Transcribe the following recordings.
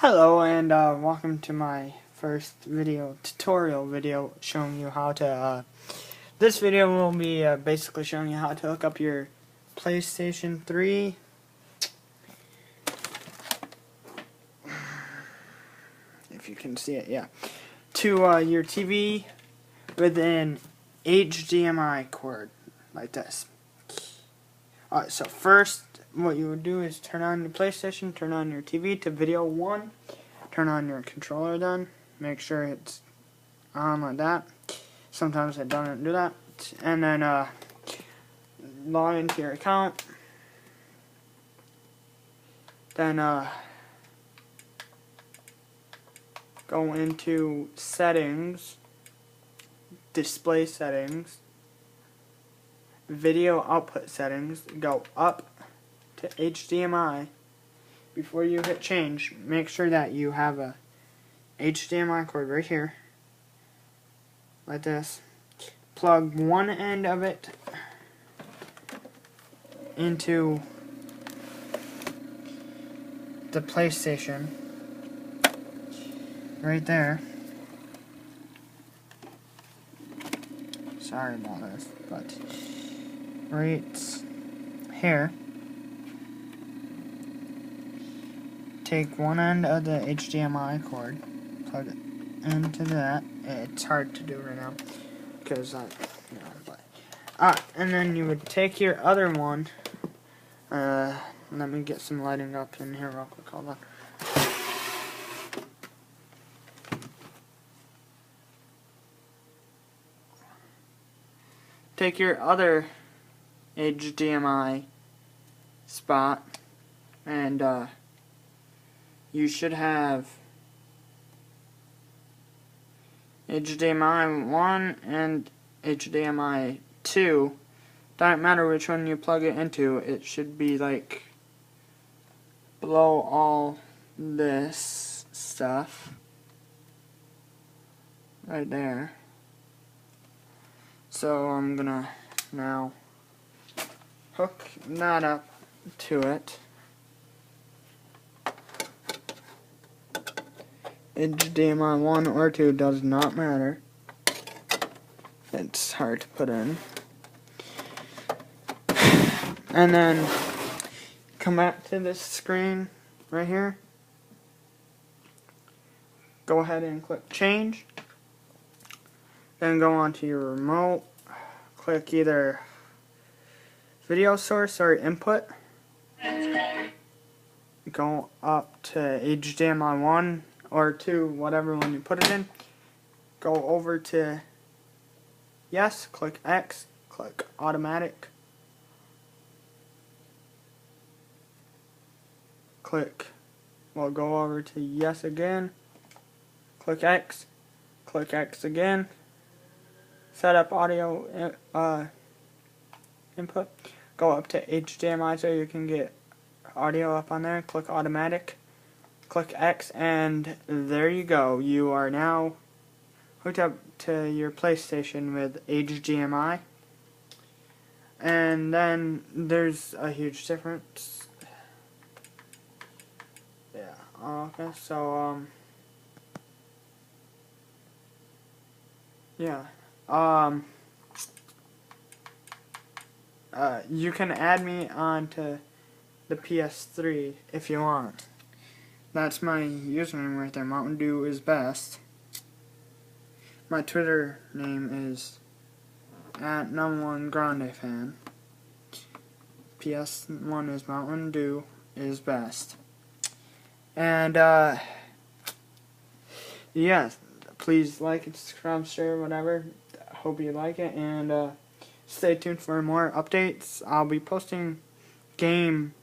Hello and welcome to my first tutorial video showing you how to this video will be basically showing you how to hook up your PlayStation 3 if you can see it, yeah, to your TV with an HDMI cord like this. Alright, so first what you would do is turn on your PlayStation, turn on your TV to video 1, turn on your controller then, make sure it's on like that. Sometimes it doesn't do that. And then log into your account. Then go into settings, display settings, video output settings, go up to HDMI. Before you hit change, make sure that you have a HDMI cord right here, like this. Plug one end of it into the PlayStation, right there. Sorry about this, but right here. Take one end of the HDMI cord, plug it into that. It's hard to do right now because and then you would take your other one. Let me get some lighting up in here real quick. Hold on. Take your other HDMI spot and you should have HDMI 1 and HDMI 2. Doesn't matter which one you plug it into, it should be like below all this stuff right there. So I'm gonna now hook that up to it. HDMI 1 or 2 does not matter. It's hard to put in. And then come back to this screen right here. Go ahead and click change. Then go onto your remote. Click either video source or input. Go up to HDMI 1 or 2, whatever one you put it in. Go over to yes, click X, click automatic. We'll go over to yes again. Click X again. Set up audio input. Go up to HDMI so you can get audio up on there. Click automatic. Click X, and there you go. You are now hooked up to your PlayStation with HDMI. And then there's a huge difference. Yeah. Okay. So yeah. You can add me onto the PS3 if you want. That's my username right there. Mountain Dew is best. My Twitter name is @#1GrandeFan. PS1 is Mountain Dew is best. And yeah, please like and subscribe, share, whatever. Hope you like it, and stay tuned for more updates. I'll be posting game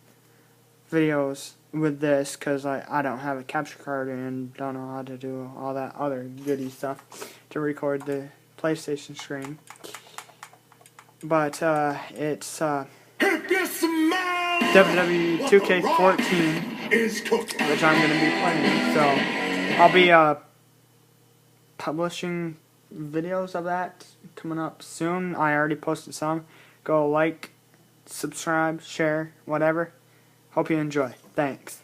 videos with this because I don't have a capture card and don't know how to do all that other goody stuff to record the PlayStation screen. But it's WWE 2K14, which I'm going to be playing. So I'll be publishing videos of that coming up soon. I already posted some. Go like, subscribe, share, whatever. Hope you enjoy. Thanks.